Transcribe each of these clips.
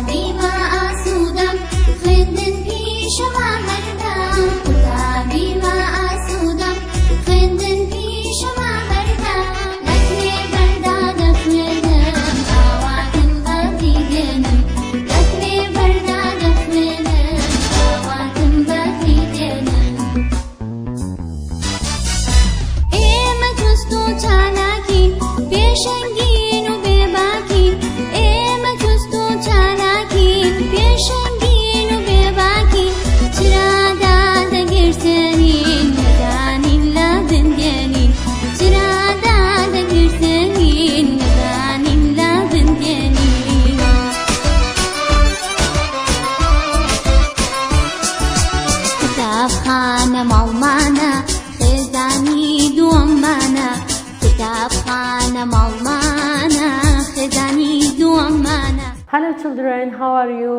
بیمە ئاسوودەم خوێندن پیشەوە هەردەم خوددا بیمە ئاسوودەم خوێندن پیشەوە هەردەم لەکوێ بەردا دەخوێنم ئاواتم بەفری دێنم لەکوێ بەردا دەخوێنم ئاواتم بەفری دێنم ئێمە جوست و چالاکین پێشەنگین و بێباکین ئێمە جوست و چالاکین پێشەنگین و بێباکین چرادا دەگرسێنین نەدانین لە بندێنین چرادا دەگرسێنین نەدانین لە بندێنین قوتابخانە ماڵمانە خێزانی دووەممانە قوتابخانە ماڵمانە خێزانی دووەممانە. Hello children, how are you?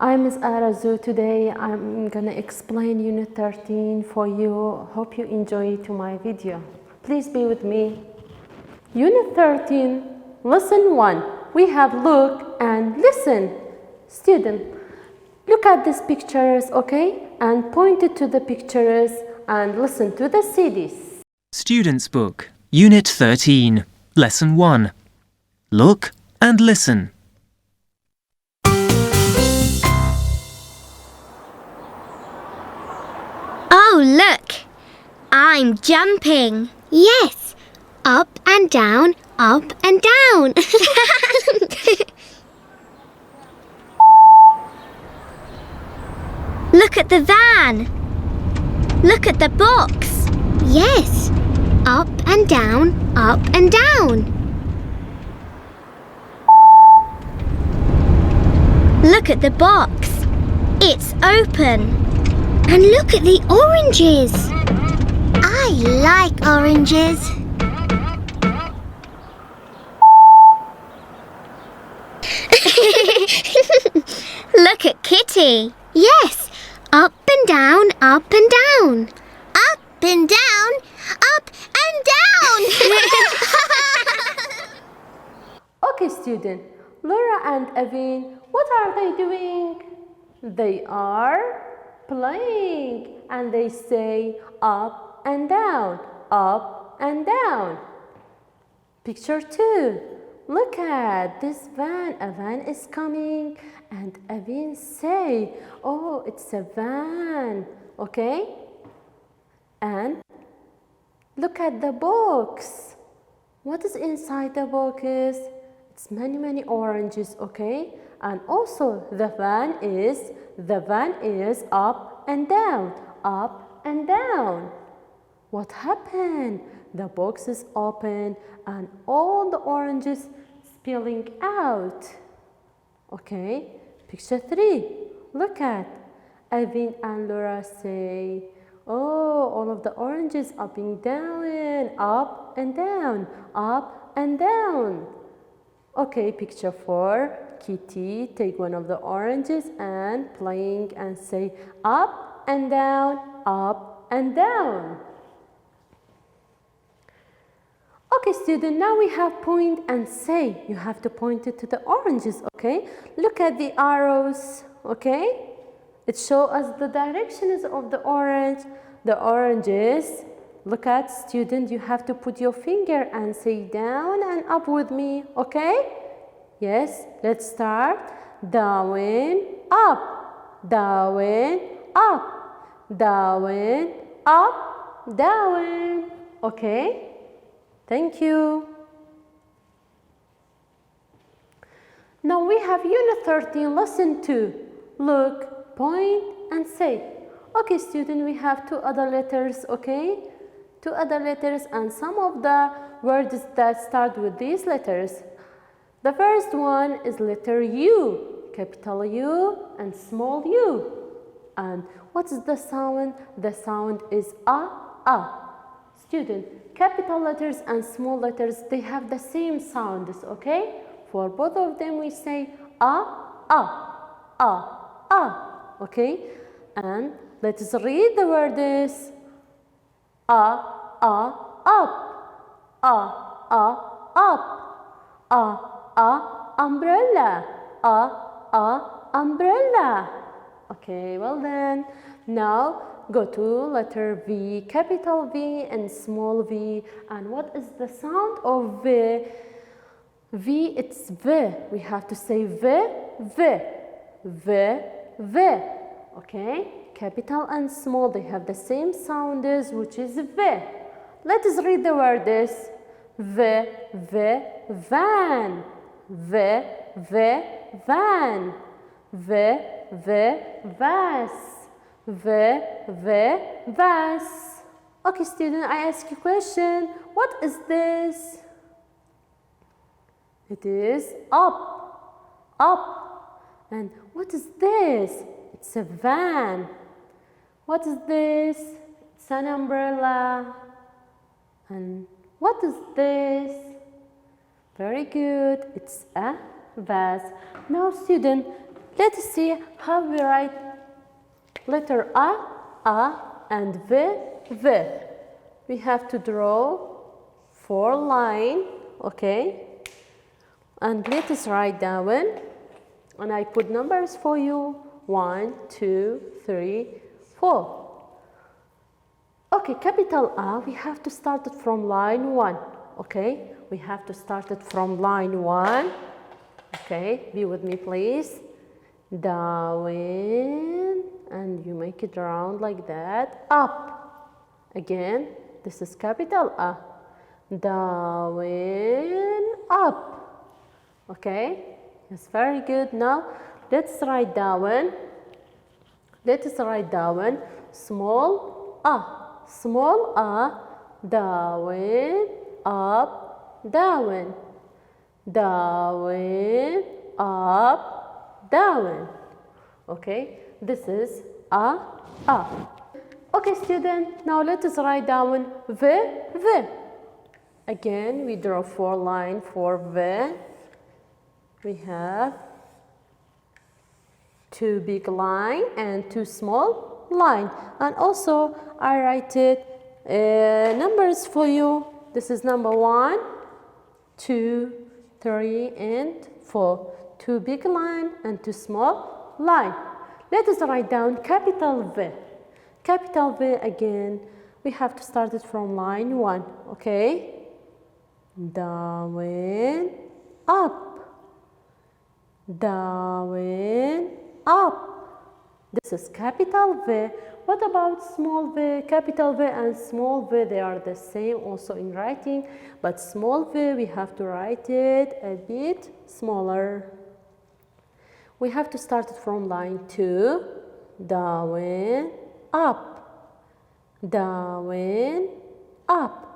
I'm Ms. ئارەزوو. Today I'm gonna explain Unit 13 for you. Hope you enjoy to my video. Please be with me. Unit 13, Lesson 1. We have look and listen. Student, look at these pictures, okay? And point it to the pictures and listen to the CDs. Students' Book, Unit 13, Lesson 1. Look and listen. Oh, look! I'm jumping. Yes, up and down, up and down. Look at the van. Look at the box. Yes, up and down, up and down. Look at the box. It's open. And look at the oranges. I like oranges. Look at Kitty. Yes, up and down, up and down. Up and down, up and down. Okay, student. Laura and Evan, what are they doing? They are playing and they say up and down, up and down. Picture 2. Look at this van. A van is coming and Evan say, oh, it's a van, okay? And look at the box. What is inside the box? It's many oranges, okay? And also the van is up and down, up and down. What happened? The box is open and all the oranges spilling out. Okay, picture 3. Look at Evan and Laura say, oh, all of the oranges up and down, up and down, up and down. Okay, picture 4. Kitty take one of the oranges and playing and say up and down, up and down. Okay, student, now we have point and say. You have to point it to the oranges, okay? Look at the arrows, okay? It shows us the directions of the orange. The oranges. Look at, student, you have to put your finger and say down and up with me, okay? Yes, let's start. Down, up, down, up, down, up, down. Okay? Thank you. Now we have Unit 13, Lesson 2. Look, point, and say. Okay, student, we have 2 other letters, okay? 2 other letters and some of the words that start with these letters. The first one is letter U, capital U and small u. And what is the sound? The sound is a. Student, capital letters and small letters, they have the same sounds, okay? For both of them we say a, okay? And let's read the words. Up, up, up, umbrella, umbrella. Okay, well done. Now go to letter V, capital V and small v. And what is the sound of V? V, it's V. We have to say V, V, V, V. Okay, capital and small, they have the same sound as, which is V. Let us read the word is V, V, van. V, V, van. V, V, vas. V, V, vas. Okay, student, I ask you a question. What is this? It is up, up. And what is this? It's a van. What is this? It's an umbrella. And what is this? Very good. It's a vase. Now, student, let us see how we write letter A, and V, V. We have to draw 4 lines, okay? And let us write down, and I put numbers for you, 1, 2, 3, 4. Okay, capital A, we have to start it from line 1, okay? We have to start it from line 1, okay? Be with me, please. Down, and you make it round like that, up. Again, this is capital A. Down, up. Okay, yes, very good. Now, let's write down. Let us write down small a. Small a, down, up, down. Down, up, down. Okay, this is a. Okay, student, now let us write down V, V. Again, we draw 4 lines for V. We have 2 big lines and 2 small lines. And also, I write it numbers for you. This is number 1, 2, 3, and 4. 2 big lines and 2 small lines. Let us write down capital V. Capital V again, we have to start it from line 1, okay? Down, up. Down, up. This is capital V. What about small v? Capital V and small v, they are the same also in writing, but small v, we have to write it a bit smaller. We have to start it from line 2, down, up, down, up.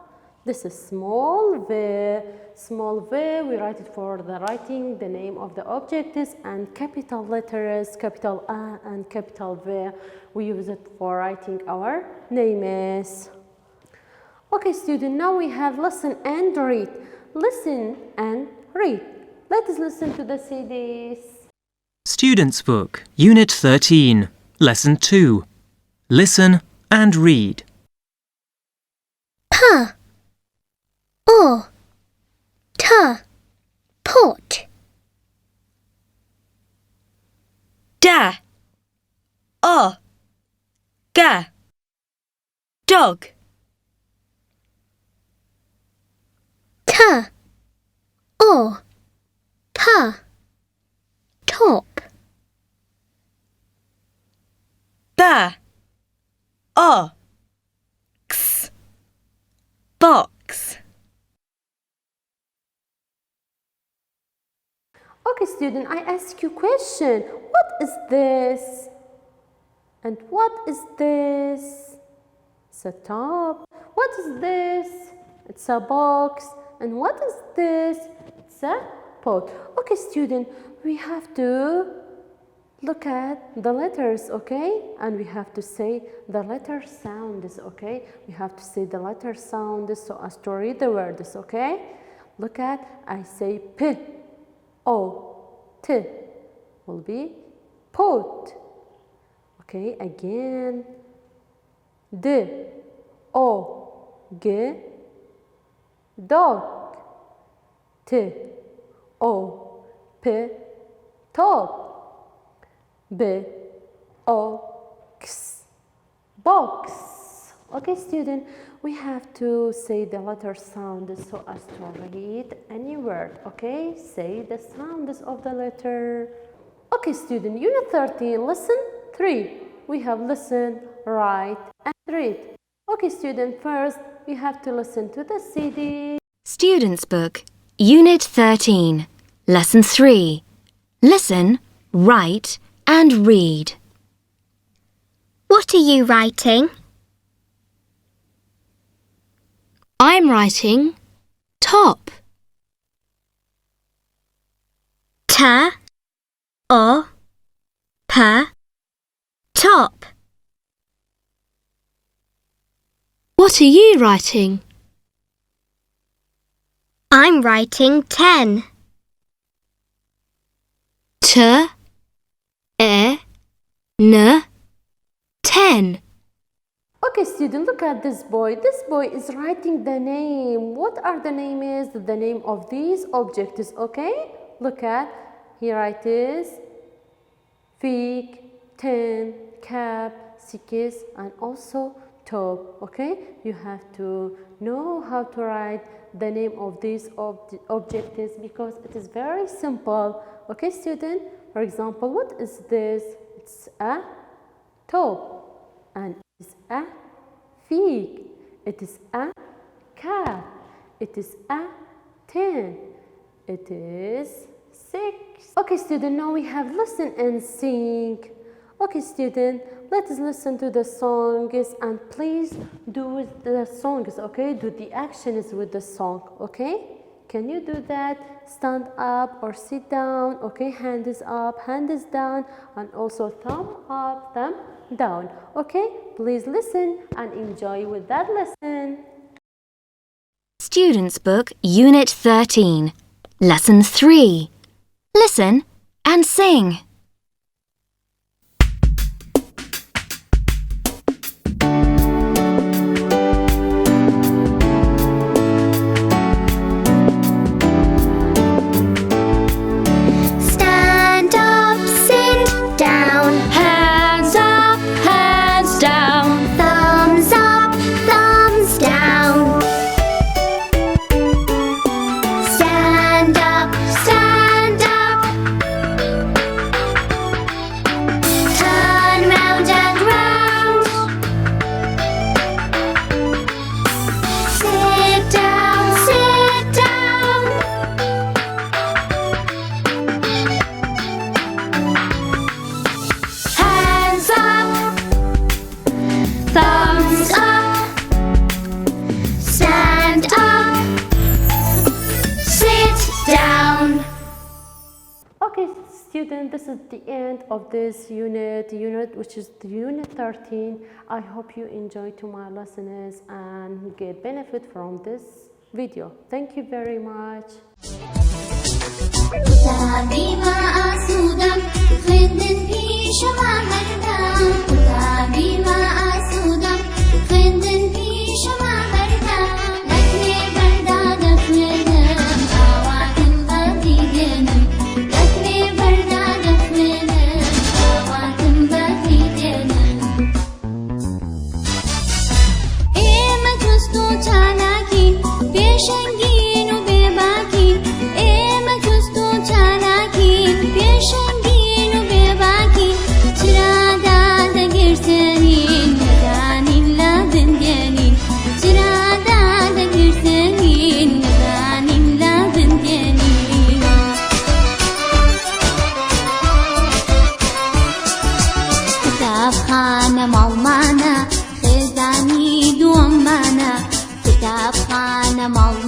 This is small v. Small v, we write it for the writing, the name of the object is, and capital letters, capital A and capital V, we use it for writing our names. Okay, student, now we have listen and read. Listen and read. Let us listen to the CDs. Student's Book, Unit 13, Lesson 2. Listen and read. P, O, T, pot. Da, o, ga, dog. T, O, P, top. Ba, o, x, box. Okay, student, I ask you a question. What is this? And what is this? It's a top. What is this? It's a box. And what is this? It's a pot. Okay, student, we have to look at the letters, okay? And we have to say the letter sounds, okay? We have to say the letter sounds so as to read the words, okay? Look at, I say P, O, T will be pot. Okay, again, D, O, G, dog. T, O, P, top. B-O-X, box. Okay, student, we have to say the letter sounds so as to read any word. Okay, say the sounds of the letter. Okay, student, Unit 13, lesson 3. We have listen, write, and read. Okay, student, first we have to listen to the CD. Student's Book, Unit 13, Lesson 3. Listen, write, and read. What are you writing? I'm writing top. T-O-P, top. What are you writing? I'm writing 10. T-E-N, 10. Okay, student, look at this boy. This boy is writing the name. What are the names? The name of these objects, okay? Look at, here it is, fig, 10, cap, 6, and also top, okay? You have to know how to write the name of these objects because it is very simple. Okay, student? For example, what is this? It's a top. And it is a fig. It is a cap. It is a 10. It is 6. Okay, student, now we have listen and sing. Okay, student, let us listen to the songs and please do the songs, okay? Do the actions with the song, okay? Can you do that? Stand up or sit down, okay? Hand is up, hand is down, and also thumb up, thumb down, okay? Please listen and enjoy with that lesson. Student's Book, Unit 13, Lesson 3. Listen and sing. Stand up, sit down. Hands up, hands down. Thumbs up, thumbs down. Stand up, stand up. Turn round and round. Sit down, sit down. Hands up, thumbs up. Stand up, sit down. Okay, student, this is the end of this unit which is the Unit 13. I hope you enjoy to my lessons and get benefit from this video. Thank you very much. كتابي ما أسودم خندن پیش ما بردم كتابی ما أسودم خندن پیش ما بردم لکنی بردا دخلنم آواتم بافی دنم لکنی بردا دخلنم آواتم بافی دنم ایمە جست و چالاکی پێشەنگین و بێباکی ئێمە جست و چالاکین پێشەنگین و بێباکی چرادا دەگرتنین نەدانین لا بندێنین چرادا دەگرتنین نەدانین لا بندێنین کتابخانە ماڵمانە خێزانی دووەممانە کتابخانە ماڵمانە